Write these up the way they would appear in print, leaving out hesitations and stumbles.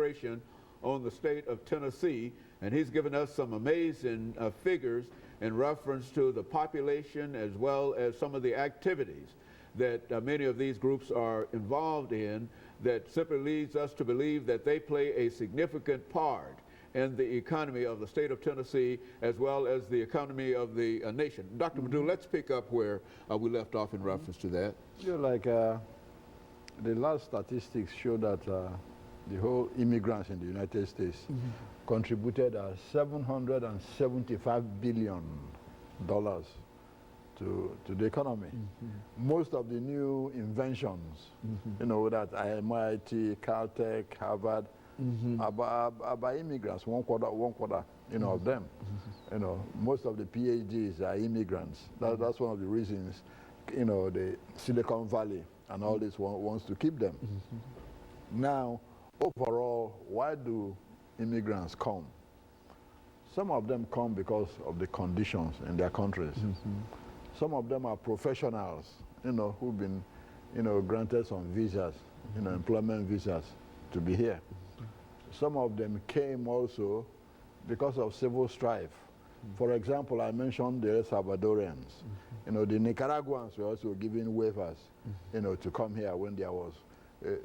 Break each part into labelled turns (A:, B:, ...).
A: administration on the state of Tennessee, and he's given us some amazing figures in reference to the population as well as some of the activities that many of these groups are involved in, that simply leads us to believe that they play a significant part in the economy of the state of Tennessee as well as the economy of the nation. Dr. LMadu, let's pick up where we left off in reference to that.
B: Yeah, like the last statistics show that the whole immigrants in the United States contributed $775 billion to the economy. Most of the new inventions, you know, that MIT, Caltech, Harvard, are by immigrants, one quarter, you know, of them. You know, most of the PhDs are immigrants. That's one of the reasons, you know, the Silicon Valley and all this wants to keep them. Now, overall, why do immigrants come? Some of them come because of the conditions in their countries. Some of them are professionals, you know, who've been, you know, granted some visas, you know, employment visas to be here. Some of them came also because of civil strife. For example, I mentioned the El Salvadorians. You know, the Nicaraguans were also given waivers, you know, to come here when there was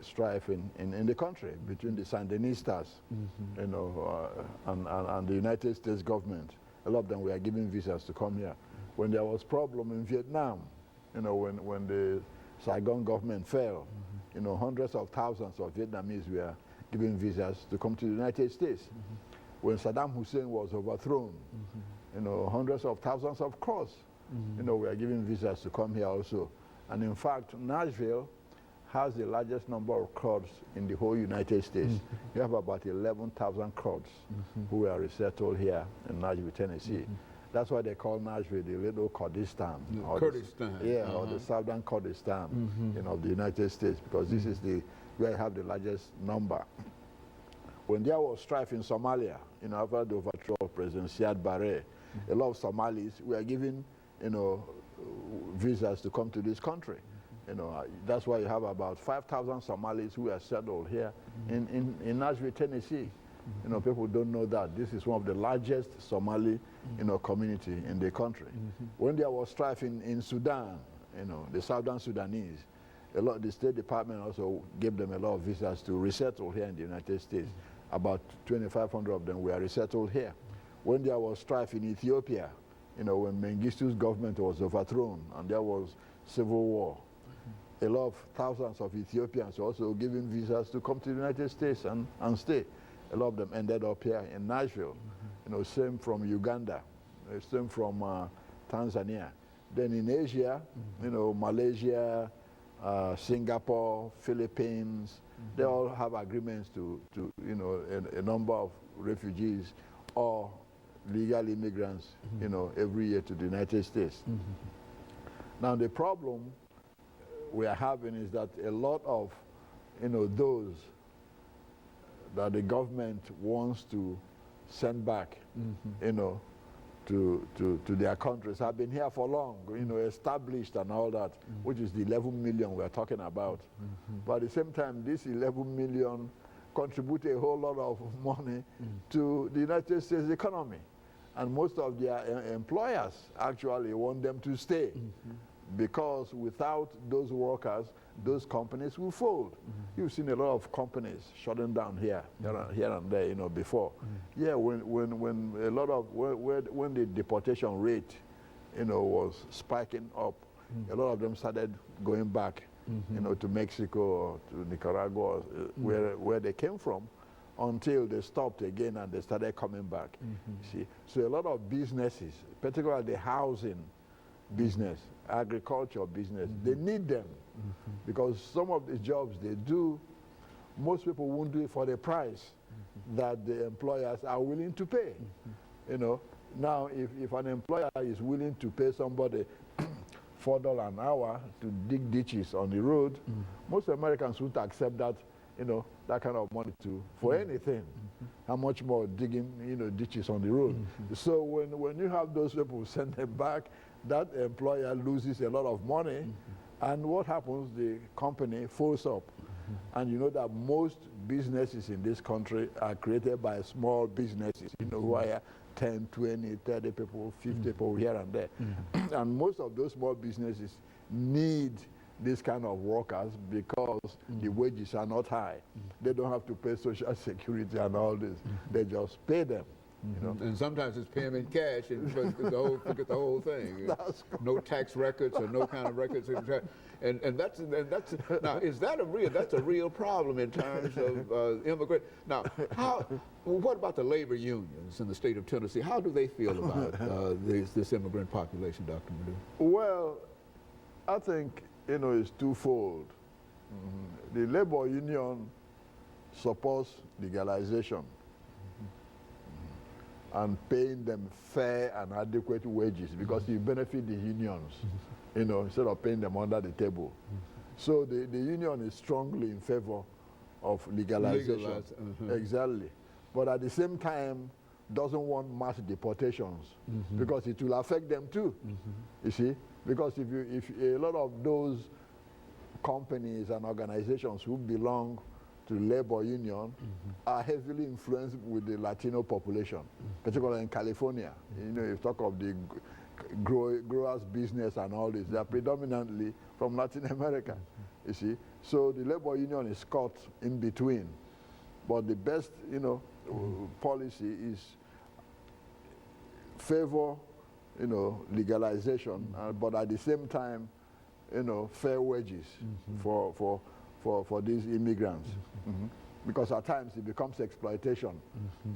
B: strife in the country between the Sandinistas, you know, and the United States government. A lot of them were given visas to come here. When there was problem in Vietnam, you know, when the Saigon government fell, you know, hundreds of thousands of Vietnamese were given visas to come to the United States. When Saddam Hussein was overthrown, you know, hundreds of thousands of Croats, you know, were given visas to come here also. And in fact, Nashville has the largest number of Kurds in the whole United States. You have about 11,000 Kurds who are resettled here in Nashville, Tennessee. That's why they call Nashville the little Kurdistan.
A: Kurdistan.
B: Or the southern Kurdistan, you know, of the United States, because this is where you have the largest number. When there was strife in Somalia, you know, after the overthrow of President Siad Barre, a lot of Somalis were given, you know, visas to come to this country. You know, that's why you have about 5,000 Somalis who are settled here in Nashville, Tennessee. You know, people don't know that. This is one of the largest Somali, you know, community in the country. When there was strife in Sudan, you know, the Southern Sudanese, the State Department also gave them a lot of visas to resettle here in the United States. About 2,500 of them were resettled here. When there was strife in Ethiopia, you know, when Mengistu's government was overthrown and there was civil war, a lot of thousands of Ethiopians were also given visas to come to the United States and stay. A lot of them ended up here in Nashville. You know, same from Uganda, same from Tanzania. Then in Asia, you know, Malaysia, Singapore, Philippines, they all have agreements to you know, a number of refugees or legal immigrants, you know, every year to the United States. Now the problem we are having is that a lot of, you know, those that the government wants to send back, you know, to their countries have been here for long, you know, established and all that, which is the 11 million we're talking about. But at the same time, this 11 million contribute a whole lot of money to the United States economy. And most of their employers actually want them to stay. Because without those workers, those companies will fold. You've seen a lot of companies shutting down here and there, you know, before. Yeah, when a lot of when the deportation rate, you know, was spiking up, a lot of them started going back, you know, to Mexico or to Nicaragua, where they came from, until they stopped again and they started coming back. You see, so a lot of businesses, particularly the housing business, agriculture business, they need them because some of the jobs they do, most people won't do it for the price that the employers are willing to pay. You know, now if an employer is willing to pay somebody $4 an hour to dig ditches on the road, most Americans would accept that, you know, that kind of money for anything. How much more digging, you know, ditches on the road. So when you have those people send them back, that employer loses a lot of money, and what happens? The company folds up. And you know that most businesses in this country are created by small businesses, you know, who are 10, 20, 30 people, 50 people here and there. And most of those small businesses need this kind of workers because the wages are not high. They don't have to pay social security and all this. They just pay them. You know?
A: And sometimes it's pay them in cash and forget the whole thing.
B: That's
A: no tax records or no kind of records. And that's now, is that that's a real problem in terms of immigrant. Now, what about the labor unions in the state of Tennessee? How do they feel about this immigrant population, Dr. LMadu?
B: Well, I think, you know, it's twofold. The labor union supports legalization and paying them fair and adequate wages because you benefit the unions, you know, instead of paying them under the table. So the union is strongly in favor of legalization. Exactly. But at the same time, doesn't want mass deportations because it will affect them too, you see? Because if a lot of those companies and organizations who belong to labor union are heavily influenced with the Latino population, particularly in California. You know, you talk of the growers business and all this, they are predominantly from Latin America, you see. So the labor union is caught in between. But the best, you know, policy is favor, you know, legalization, but at the same time, you know, fair wages for these immigrants. Because at times it becomes exploitation.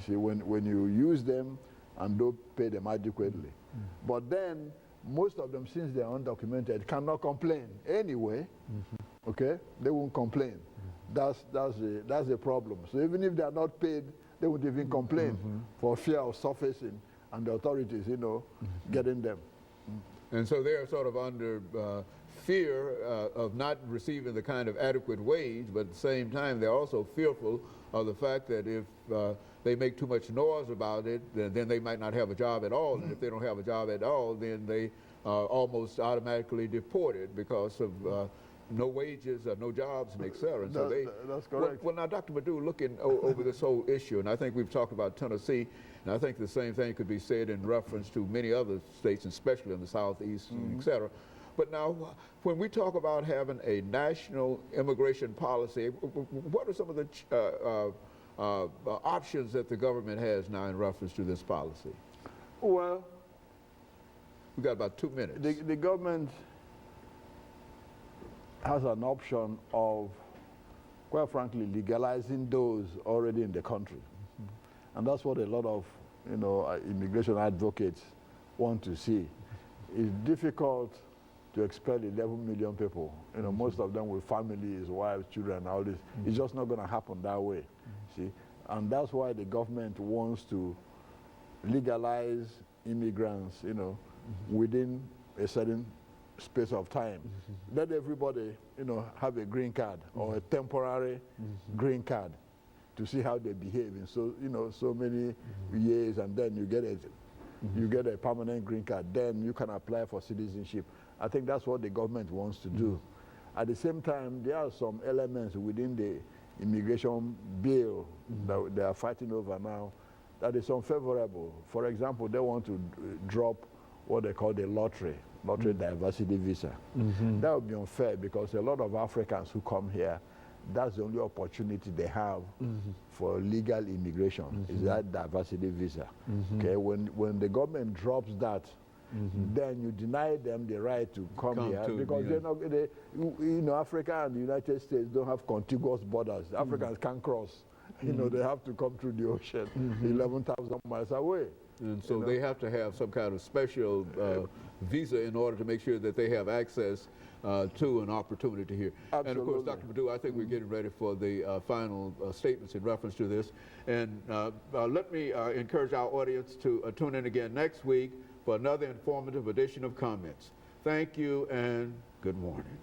B: See, when you use them and don't pay them adequately. But then, most of them, since they're undocumented, cannot complain anyway. Okay? They won't complain. That's the problem. So even if they are not paid, they won't even complain for fear of surfacing and the authorities, you know, getting them.
A: And so they're sort of under fear of not receiving the kind of adequate wage, but at the same time they're also fearful of the fact that if they make too much noise about it, then they might not have a job at all. And if they don't have a job at all, then they are almost automatically deported because of no wages, no jobs, and et cetera. And so
B: that's correct.
A: Well, now, Dr. LMadu, looking over this whole issue, and I think we've talked about Tennessee, and I think the same thing could be said in reference to many other states, especially in the Southeast, and et cetera. But now, when we talk about having a national immigration policy, what are some of the options that the government has now in reference to this policy?
B: Well,
A: we've got about 2 minutes.
B: The government has an option of, quite frankly, legalizing those already in the country. And that's what a lot of, you know, immigration advocates want to see. It's difficult to expel 11 million people. You know, most of them with families, wives, children, all this. It's just not going to happen that way, see? And that's why the government wants to legalize immigrants, you know, within a certain space of time. Let everybody, you know, have a green card or a temporary green card to see how they behave in so many years, and then you get a permanent green card. Then you can apply for citizenship. I think that's what the government wants to do. At the same time, there are some elements within the immigration bill that they are fighting over now that is unfavorable. For example, they want to drop what they call the lottery diversity visa. That would be unfair because a lot of Africans who come here, that's the only opportunity they have for legal immigration, is that diversity visa. Okay, when the government drops that, then you deny them the right to come here because you know, Africa and the United States don't have contiguous borders. Africans can't cross. You know, they have to come through the ocean, 11,000 miles away.
A: And so they have to have some kind of special visa in order to make sure that they have access to an opportunity here.
B: Absolutely.
A: And of course, Dr. LMadu, I think we're getting ready for the final statements in reference to this. And let me encourage our audience to tune in again next week for another informative edition of Comments. Thank you and good morning.